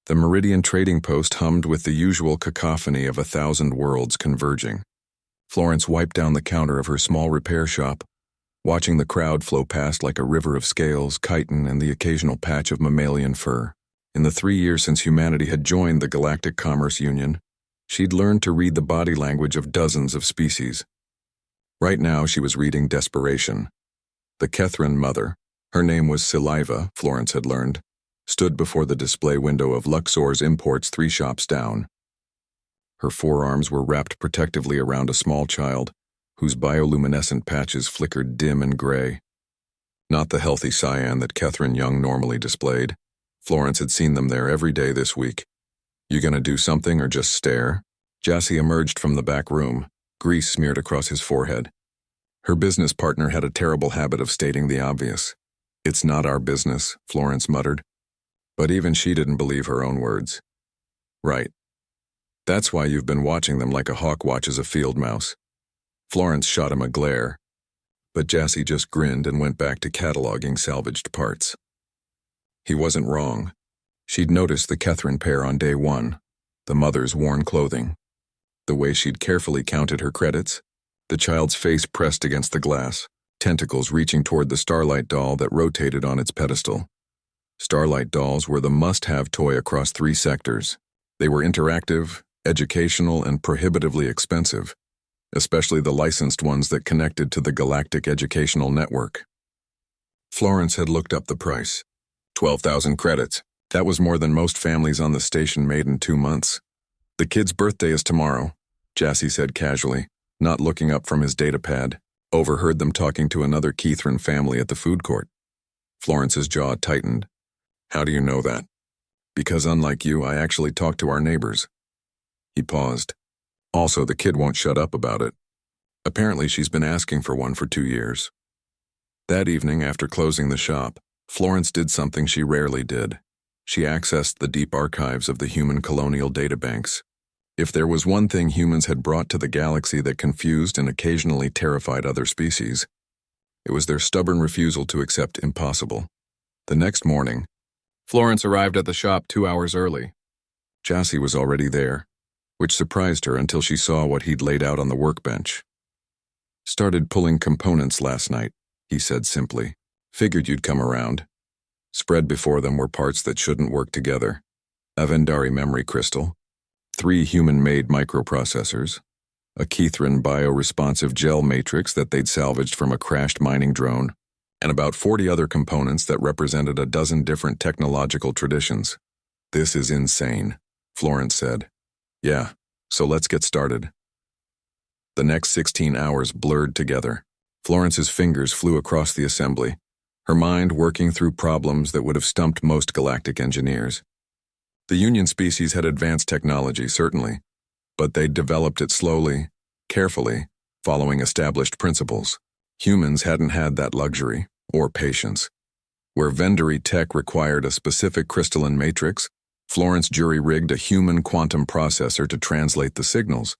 The Meridian trading post hummed with the usual cacophony of 1,000 worlds converging. Florence wiped down the counter of her small repair shop, watching the crowd flow past like a river of scales, chitin, and the occasional patch of mammalian fur. In the 3 years since humanity had joined the Galactic Commerce Union, she'd learned to read the body language of dozens of species. Right now she was reading desperation. The Kethrin mother, her name was Saliva, Florence had learned, stood before the display window of Luxor's Imports 3 shops down. Her forearms were wrapped protectively around a small child, whose bioluminescent patches flickered dim and gray. Not the healthy cyan that Kethrin Young normally displayed. Florence had seen them there every day this week. You gonna do something or just stare? Jassy emerged from the back room, grease smeared across his forehead. Her business partner had a terrible habit of stating the obvious. It's not our business, Florence muttered. But even she didn't believe her own words. Right. That's why you've been watching them like a hawk watches a field mouse. Florence shot him a glare, but Jassy just grinned and went back to cataloging salvaged parts. He wasn't wrong. She'd noticed the Kethrin pair on day 1, the mother's worn clothing, the way she'd carefully counted her credits, the child's face pressed against the glass, tentacles reaching toward the Starlight doll that rotated on its pedestal. Starlight dolls were the must-have toy across 3 sectors. They were interactive, educational, and prohibitively expensive, especially the licensed ones that connected to the Galactic Educational Network. Florence had looked up the price. 12,000 credits. That was more than most families on the station made in 2 months. The kid's birthday is tomorrow, Jassy said casually, not looking up from his datapad. Overheard them talking to another Kethrin family at the food court. Florence's jaw tightened. How do you know that? Because unlike you, I actually talked to our neighbors. He paused. Also, the kid won't shut up about it. Apparently she's been asking for one for 2 years. That evening, after closing the shop, Florence did something she rarely did. She accessed the deep archives of the human colonial databanks. If there was one thing humans had brought to the galaxy that confused and occasionally terrified other species, it was their stubborn refusal to accept impossible. The next morning, Florence arrived at the shop 2 hours early. Jassy was already there, which surprised her until she saw what he'd laid out on the workbench. Started pulling components last night, he said simply. Figured you'd come around. Spread before them were parts that shouldn't work together. A Vendari memory crystal, 3 human-made microprocessors, a Kethrin bioresponsive gel matrix that they'd salvaged from a crashed mining drone, and about 40 other components that represented a dozen different technological traditions. This is insane, Florence said. Yeah, so let's get started. The next 16 hours blurred together. Florence's fingers flew across the assembly, her mind working through problems that would have stumped most galactic engineers. The Union species had advanced technology, certainly, but they'd developed it slowly, carefully, following established principles. Humans hadn't had that luxury, or patience. Where Vendari tech required a specific crystalline matrix, Florence jury-rigged a human quantum processor to translate the signals.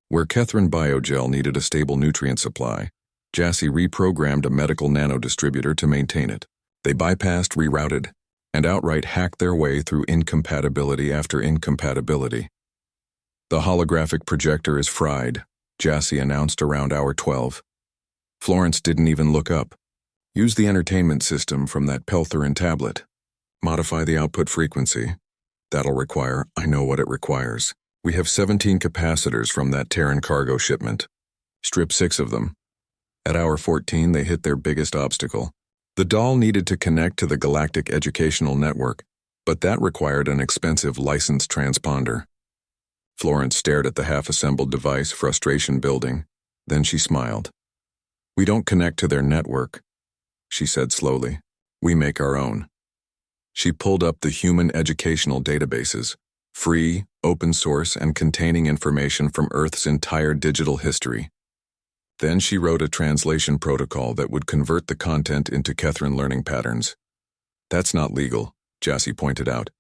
Where Kethrin biogel needed a stable nutrient supply, Jassy reprogrammed a medical nanodistributor to maintain it. They bypassed, rerouted, and outright hacked their way through incompatibility after incompatibility. The holographic projector is fried, Jassy announced around hour 12. Florence didn't even look up. Use the entertainment system from that Peltherin tablet. Modify the output frequency. That'll require, I know what it requires. We have 17 capacitors from that Terran cargo shipment. Strip 6 of them. At hour 14, they hit their biggest obstacle. The doll needed to connect to the Galactic Educational Network, but that required an expensive licensed transponder. Florence stared at the half-assembled device, frustration building. Then she smiled. We don't connect to their network, she said slowly. We make our own. She pulled up the human educational databases, free, open source, and containing information from Earth's entire digital history. Then she wrote a translation protocol that would convert the content into Kethrin learning patterns. That's not legal, Jassy pointed out.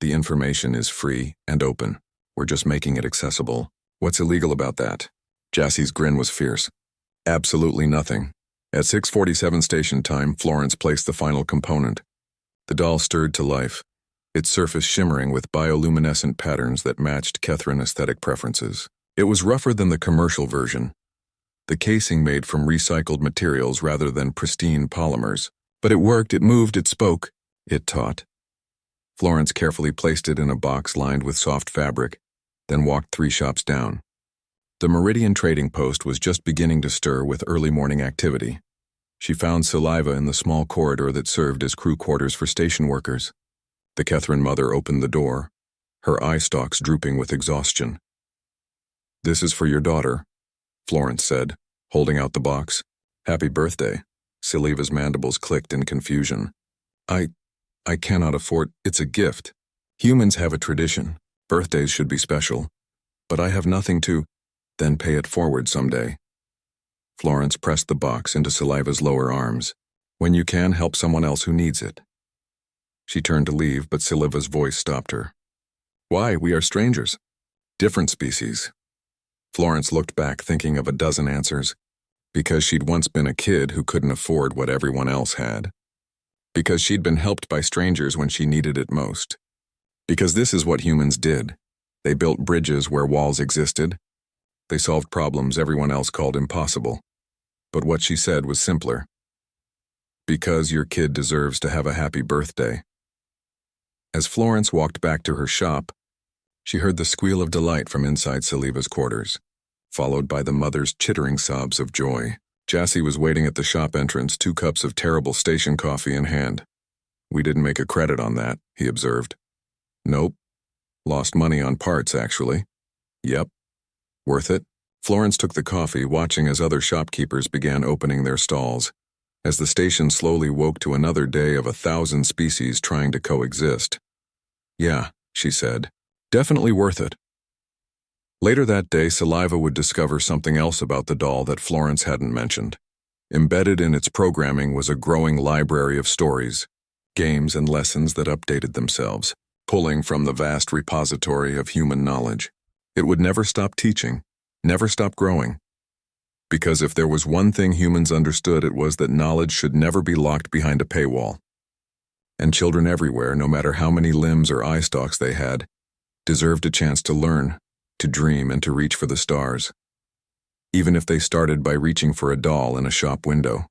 The information is free and open. We're just making it accessible. What's illegal about that? Jassy's grin was fierce. Absolutely nothing. At 6:47 station time, Florence placed the final component. The doll stirred to life, its surface shimmering with bioluminescent patterns that matched Catherine aesthetic preferences. It was rougher than the commercial version, the casing made from recycled materials rather than pristine polymers. But it worked, it moved, it spoke, it taught. Florence carefully placed it in a box lined with soft fabric, then walked 3 shops down. The Meridian trading post was just beginning to stir with early morning activity. She found Saliva in the small corridor that served as crew quarters for station workers. The Catherine mother opened the door, her eye stalks drooping with exhaustion. "This is for your daughter," Florence said, holding out the box. "Happy birthday." Saliva's mandibles clicked in confusion. I cannot afford. It's a gift. Humans have a tradition. Birthdays should be special. But I have nothing to. Then pay it forward someday." Florence pressed the box into Saliva's lower arms. "When you can, help someone else who needs it." She turned to leave, but Saliva's voice stopped her. "Why? We are strangers. Different species." Florence looked back, thinking of a dozen answers. Because she'd once been a kid who couldn't afford what everyone else had. Because she'd been helped by strangers when she needed it most. Because this is what humans did. They built bridges where walls existed. They solved problems everyone else called impossible. But what she said was simpler. Because your kid deserves to have a happy birthday. As Florence walked back to her shop, she heard the squeal of delight from inside Saliva's quarters, followed by the mother's chittering sobs of joy. Jassy was waiting at the shop entrance, 2 cups of terrible station coffee in hand. "We didn't make a credit on that," he observed. "Nope. Lost money on parts, actually." "Yep. Worth it?" Florence took the coffee, watching as other shopkeepers began opening their stalls, as the station slowly woke to another day of 1,000 species trying to coexist. "Yeah," she said. "Definitely worth it." Later that day, Saliva would discover something else about the doll that Florence hadn't mentioned. Embedded in its programming was a growing library of stories, games, and lessons that updated themselves, pulling from the vast repository of human knowledge. It would never stop teaching, never stop growing. Because if there was one thing humans understood, it was that knowledge should never be locked behind a paywall. And children everywhere, no matter how many limbs or eye stalks they had, deserved a chance to learn, to dream, and to reach for the stars. Even if they started by reaching for a doll in a shop window.